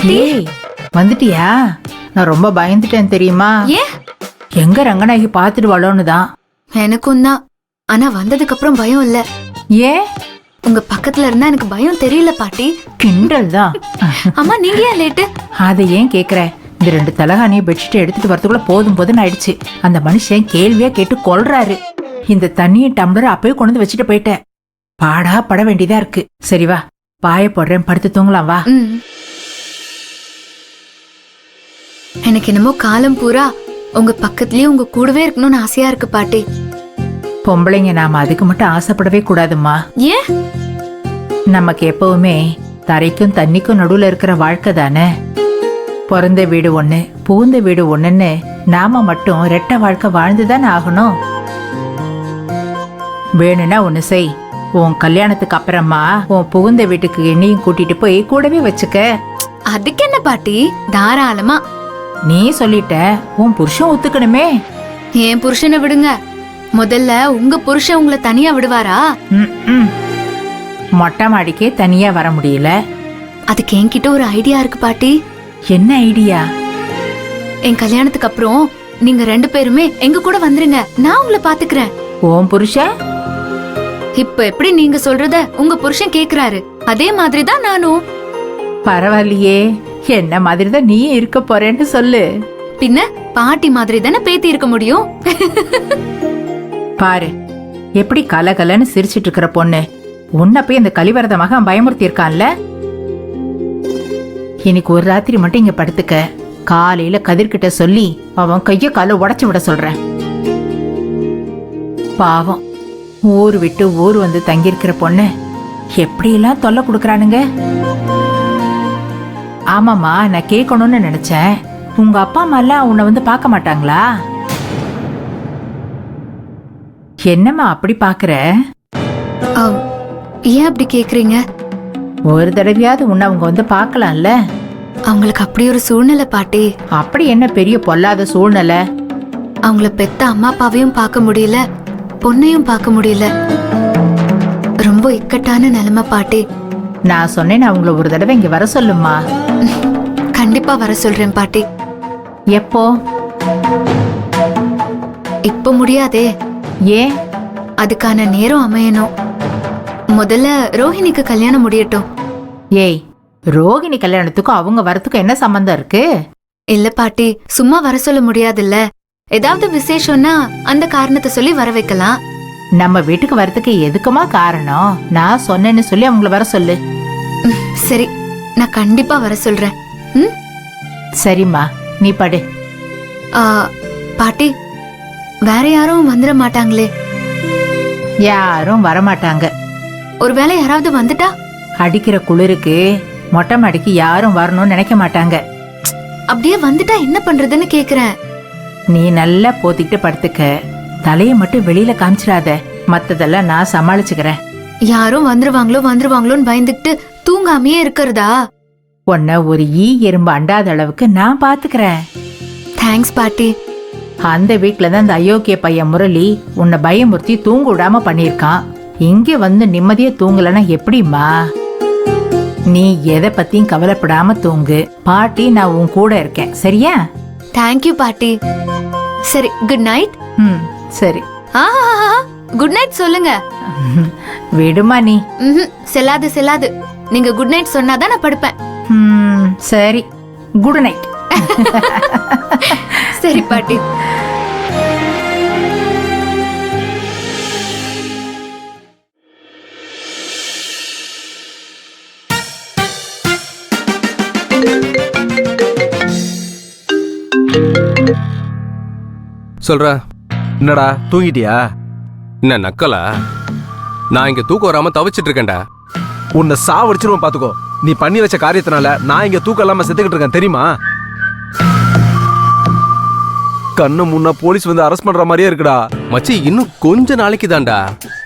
பாட்டி. வந்துட்டியா? நான் ரொம்ப பயந்துட்டேன் தெரியுமா? ஏன்? எங்க ரங்கநாயகி பாத்துடுவாளோன்னு தான். எனக்கும் தான். ஆனா வந்ததுக்கு அப்புறம் பயம் இல்ல. ஏன்? உங்க பக்கத்துல இருந்தா எனக்கு பயம் தெரியல பாட்டி. கிண்டல் தான். அம்மா நீங்க ஏன் லேட்டு? அதை ஏன் கேக்குற? இந்த 2 தலகாணியை பெட்ஷீட் எடுத்துட்டு வரதுக்குள்ள போதும் போதுன்னு ஆயிடுச்சு. அந்த மனுஷன் கேள்வியா கேட்டு கொல்றாரு. இந்த தண்ணியை டம்ளர் அப்பவே கொண்டு வந்து வச்சுட்டு போயிட்டேன். பாடா பட வேண்டியதா இருக்கு. சரி வா, பாய போடுறேன், படுத்து தூங்கலாம் வா. எனக்கு என்னமோ காலம் பூரா உங்க பக்கத்துலயே உங்க கூடவே இருக்கணும்னு ஆசையா இருக்கு பாட்டி. பொம்பளைங்க நாம அதுக்கு மட்டும் ஆசைப்படவே கூடாதும்மா. ஏன்? நமக்கு எப்பவுமே தரைக்கும் தண்ணிக்கும் நடுவுல இருக்கிற வாழ்க்கை தானே. பிறந்த வீடு ஒண்ணு, புகுந்த வீடு ஒண்ணுன்னு நாம மட்டும் ரெட்டை வாழ்க்கை வாழ்ந்துதானே ஆகணும். வேணும்னா ஒண்ணு செய், உன் கல்யாணத்துக்கு அப்புறமா உன் புகுந்த வீட்டுக்கு என்னையும் கூட்டிட்டு போய் கூடவே வச்சுக்க. அதுக்கு என்ன பாட்டி, தாராளமா. நீ சொல்லிட்ட, உன் புருஷன் ஒத்துக்கணுமே. என் புருஷனை விடுங்க, முதல்ல உங்க புருஷன் உங்களை தனியா விடுவாரா? மொட்டை மாடிக்கே தனியா வர முடியல. அதுக்கு என்கிட்ட ஒரு ஐடியா இருக்கு பாட்டி. என்ன ஐடியா? என் கல்யாணத்துக்கு அப்புறம் நீங்க 2 பேருமே எங்க கூட வந்துருங்க, நான் உங்களை பாத்துக்கிறேன். உன் புருஷன்? இப்ப எப்படி நீங்க சொல்றத உங்க புருஷன் கேக்குறாரு, அதே மாதிரிதான் நானும். பரவாயில்லையே, என்ன மாதிரிதான் நீ இருக்க போறேன்னு சொல்லு. பின்ன பாட்டி மாதிரி தானே பேத்தி இருக்க முடியும். பாரு எப்படி கலகலன்னு சிரிச்சிட்டு இருக்கிற பொண்ணு. உன்ன போய் இந்த கலிவரத மகன் பயமுறுத்தி இருக்கான்ல. இன்னைக்கு ஒரு ராத்திரி மட்டும் இங்க படுத்துக்க. காலையில கதிர்கிட்ட சொல்லி அவன் கைய கால உடைச்சு விட சொல்றேன். பாவம், ஊர் விட்டு ஊர் வந்து தங்கியிருக்கிற பொண்ணு எப்படி எல்லாம் தொல்லை கொடுக்கறானுங்க. ஆமாமா, நான் கேட்கணும்னு நினைச்சேன். உங்க அப்பா அம்மா எல்லாம் உன்னை வந்து பார்க்க மாட்டாங்களா? என்னம்மா அப்படி பாக்குற? ஏன் அப்படி கேக்குறீங்க? ஒரு தடவையாவது உன்னை அவங்க வந்து பார்க்கலாம்ல. அவங்களுக்கு அப்படி ஒரு சூழ்நிலை பாட்டி. அப்படி என்ன பெரிய பொல்லாத சூழ்நிலை? அவங்கள பெத்த அம்மா அப்பாவையும் பார்க்க முடியல, பொண்ணையும் பார்க்க முடியல. ரொம்ப இக்கட்டான நிலைமை பாட்டி. நான் சொன்னேன் அவங்கள ஒரு தடவை இங்க வர சொல்லுமா. கண்டிப்பா வர சொல்றேன் பாட்டி. எப்போ? இப்ப முடியாதே. ஏன்? அதுக்கான நேரம் அமையணும். முதல்ல ரோஹிணிக்கு கல்யாணம் முடியட்டும். ஏய், ரோகிணி கல்யாணத்துக்கும் அவங்க வரத்துக்கும் என்ன சம்பந்தம் இருக்கு? இல்ல பாட்டி, சும்மா வர சொல்ல முடியாதுல்ல. ஏதாவது விசேஷம்னா அந்த காரணத்தை சொல்லி வர வைக்கலாம். நம்ம வீட்டுக்கு வரதுக்கு எதுக்குமா காரணம்? நான் சொன்னேன்னு சொல்லி அவங்கள வர சொல்லு. சரி, நான் கண்டிப்பா வர சொல்றேன். சரிம்மா, நீ படு. பாட்டி, வேற யாரும் வந்துட மாட்டாங்களே? யாரும் வரமாட்டாங்க. ஒருவேளை யாராவது வந்துட்டா? அடிக்கிற குளிருக்கு மொட்டை மாடிக்கு யாரும் வரணும்னு நினைக்க மாட்டாங்க. அப்படியே வந்துட்டா என்ன பண்றதுன்னு கேக்குறேன். நீ நல்லா போத்திக்கிட்டு படுத்துக்க. தலையை மட்டும் வெளியில காமிச்சிடாத. மத்ததெல்லாம் நான் சமாளிச்சுக்கிறேன். யாரும் வந்துருவாங்களோன்னு பயந்துட்டு தூங்காமையே இருக்கிறதா? உன்ன ஒரு எறும்பு அண்டாத அளவுக்கு நான் பாத்துக்கிறேன். தேங்க்ஸ் பாட்டி. அந்த வீட்டுல தான் அந்த அயோக்கிய பையன் முரளி உன்னை பயமுறுத்தி தூங்க விடாம பண்ணிருக்கான். இங்க வந்து நிம்மதியா தூங்கலன்னா எப்படிமா? நீ எதை பத்தியும் கவலைப்படாம தூங்கு. பாட்டி நான் உன் கூட இருக்கேன், சரியா? தேங்க்யூ பாட்டி. சரி, குட் நைட். சரி. குட் நைட் சொல்லுங்க. விடுமா நீ. செல்லாது. நீங்க குட் நைட் சொன்னாதான் நான் படுப்பேன். சரி, குட் நைட். சரி பாட்டி. சொல்ற. என்னடா தூங்கிட்டியா? என்ன நக்கலா? நான் இங்க தூக்கம் வராம தவிச்சிட்டு இருக்கேன்டா. உன்னை சாவடிச்சிருவோம் பாத்துக்கோ. நீ பண்ணி வச்ச காரியத்தினால நான் இங்க தூக்கம் இல்லாம செத்துக்கிட்டு இருக்கேன் தெரியுமா? கண்ணு முன்னா போலீஸ் வந்து அரெஸ்ட் பண்ற மாதிரியே இருக்குடா. மச்சி, இன்னும் கொஞ்ச நாளைக்கு தான்டா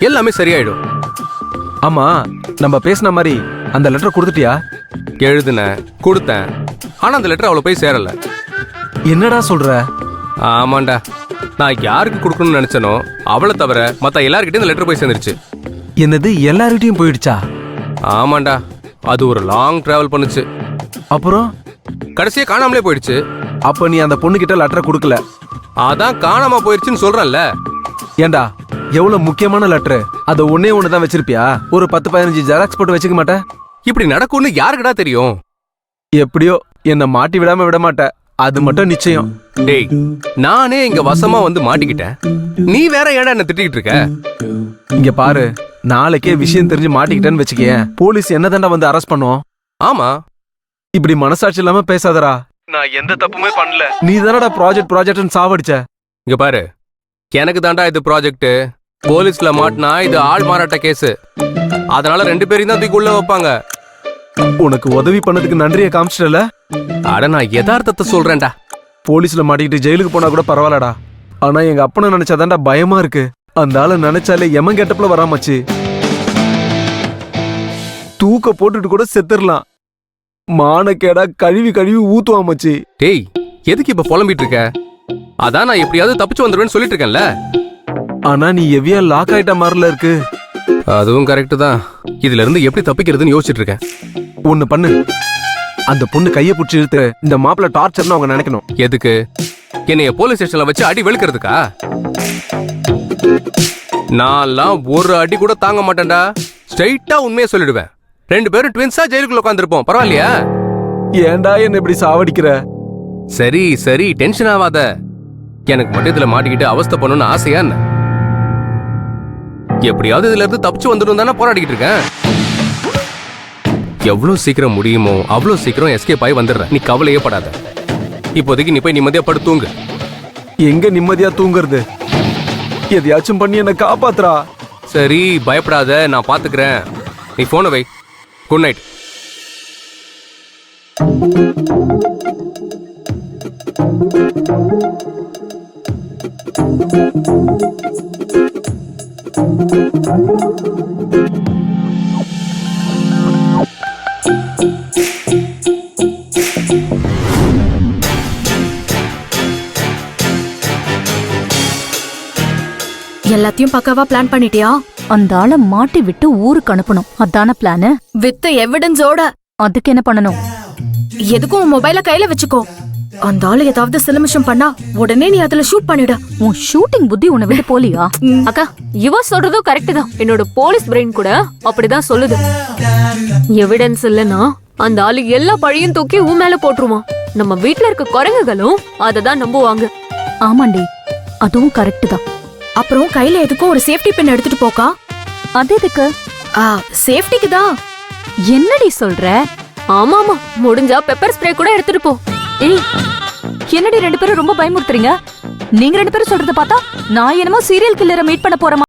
எல்லாமே சரியாயிடும். ஆமா, நம்ம பேசின மாதிரி அந்த லெட்டர் கொடுத்துட்டியா? எழுதுனேன், கொடுத்தேன். ஆனா அந்த லெட்டர் அவளை போய் சேரல. என்னடா சொல்ற? ஆமாண்டா, நான் யாருக்கு கொடுக்கணும்னு நினைச்சனோ அவளை தவிர மத்த எல்லார்கிட்டயும் இந்த லெட்டர் போய் சேர்ந்துருச்சு. என்னது, எல்லார்கிட்டயும் போயிடுச்சா? ஆமாண்டா, அது ஒரு லாங் டிராவல் பண்ணுச்சு. அப்புறம் கடைசியா காணாமலே போயிடுச்சு. அப்ப நீ அந்த பொண்ணு கிட்ட லெட்டர் கொடுக்கல. அதான் காணாம போயிடுச்சுன்னு சொல்றேன்ல. ஏண்டா எவ்வளவு முக்கியமான லெட்டர், அத ஒன்னே ஒண்ணுதான் வச்சிருப்பியா? ஒரு 10-15 ஜெராக்ஸ் போட்டு வச்சுக்க மாட்டேன்? இப்படி நடக்கும்னு யாருக்குடா தெரியும்? எப்படியோ என்ன மாட்டி விடாம விட மாட்டேன், அது மட்டும் நிச்சயம். டேய், நானே இங்க வசமா வந்து மாட்டிக்கிட்டேன், நீ வேற ஏன்டா என்ன திட்டிக்கிட்டு இருக்க? இங்க பாரு, நாளைக்கே விஷயம் தெரிஞ்சு மாட்டிக்கிட்டேன்னு வச்சுக்கேன், போலீஸ் என்ன தாண்டா வந்து அரெஸ்ட் பண்ணும். ஆமா. இப்படி மனசாட்சி இல்லாம பேசாதடா. நான் எந்த தப்புமே பண்ணல. நீ தானடா ப்ராஜெக்ட்னு சாவடிச்ச. இங்க பாரு, எனக்கு தாண்டா இது ப்ராஜெக்ட். போலீஸ்ல மாட்டினா இது ஆள் மாறாட்ட கேஸ். அதனால 2 பேரையும் தான் தூக்கி உள்ள வைப்பாங்க. உனக்கு உதவி பண்ணதுக்கு நன்றியை காமிச்சிட்டல. அட நான் யதார்த்தத்தை சொல்றேன்டா. போலீஸ்ல மாட்டிக்கிட்டு ஜெயிலுக்கு போனா கூட பரவாயில்லடா. ஆனா எங்க அப்பனை நினைச்சாதான்டா பயமா இருக்கு. அந்த ஆளை நினைச்சாலே எமன் கெட்டப்புல வராமச்சு. தூக்க போட்டுட்டு கூட செத்துடலாம். மானக்கேடா கழுவி கழுவி ஊத்துவாமச்சு. டேய், எதுக்கு இப்ப புலம்பிட்டு இருக்க? அதான் நான் எப்படியாவது தப்பிச்சு வந்துருவேன்னு சொல்லிட்டு இருக்கேன்ல. ஆனா நீ எவ்வியா லாக் ஆயிட்ட மாதிரில இருக்கு. அதுவும் கரெக்ட் தான். இதுல இருந்து எப்படி தப்பிக்கிறதுன்னு யோசிச்சுட்டு இருக்கேன். ஒண்ணு பண்ணு, அந்த பொண்ணு கைய புடிச்சு இழுத்து இந்த மாப்பிள்ள டார்ச்சர்னு அவங்க நினைக்கணும். எதுக்கு? என்னைய போலீஸ் ஸ்டேஷன்ல வச்சு அடி வெளுக்கிறதுக்கா? நான்லாம் ஒரு அடி கூட தாங்க மாட்டேன்டா. ஸ்ட்ரைட்டா உண்மையை சொல்லிடுவேன். 2 பேரும் ட்வின்ஸா ஜெயிலுக்குள்ள உட்காந்துருப்போம். பரவாயில்லையா? ஏன்டா என்ன இப்படி சாவடிக்கிற? சரி சரி, டென்ஷன் ஆகாத. எனக்கு மட்டும் இதுல மாட்டிக்கிட்டு அவஸ்தை பண்ணணும்னு ஆசையா என்ன? எப்படியாவது இதுல இருந்து தப்பிச்சு வந்துடும் தானே போராடிக்கிட்டு இருக்கேன். எவ்வளவு சீக்கிரம் முடியுமோ அவ்வளவு சீக்கிரம் எஸ்கேப் ஆகி வந்துடுறேன். நீ கவலையே படாத. இப்போதைக்கு நீ போய் நிம்மதியா படுத்து தூங்கு. எங்க நிம்மதியா தூங்குறது? எதையாச்சும் பண்ணி என்ன காப்பாத்துறா. சரி, பயப்படாத, நான் பாத்துக்கிறேன். நீ போனை வை. Good night. எல்லாத்தையும் பக்காவா பிளான் பண்ணிட்டியா? அந்த ஆளை மாட்டி விட்டு ஊருக்கு அனுப்பணும், அதான பிளானு? வித் எவிடன்ஸோட. அதுக்கு என்ன பண்ணணும்? எதுக்கும் உன் மொபைல கையில வச்சுக்கோ. அந்த ஆளு ஏதாவது சிலமிஷம் பண்ணா உடனே நீ அதுல ஷூட் பண்ணிடு. உன் ஷூட்டிங் புத்தி உன்னை விட்டு போலியா? அக்கா, இவ சொல்றதும் கரெக்ட் தான். என்னோட போலீஸ் பிரெயின் கூட அப்படிதான் சொல்லுது. எவிடன்ஸ் இல்லனா அந்த ஆளு எல்லா பழியும் தூக்கி உன் மேல போட்டுருவான். நம்ம வீட்ல இருக்க குரங்குகளும் அததான் நம்புவாங்க. ஆமாண்டி, அதுவும் கரெக்ட் தான். அப்புறம் கையில எதுக்கும் ஒரு சேஃப்டி பின் எடுத்துட்டு போக்கா. அது எதுக்கு? சேஃப்டிக்கு தான். என்னடி சொல்ற? ஆமா ஆமா, முடிஞ்சா பெப்பர் ஸ்ப்ரே கூட எடுத்துட்டு போ. ஏய், என்னடி 2 பேரும் ரொம்ப பயமுறுத்துறீங்க? நீங்க 2 பேரும் சொல்றத பார்த்தா நான் என்னமோ சீரியல் கில்லரை மீட் பண்ண போறேன்.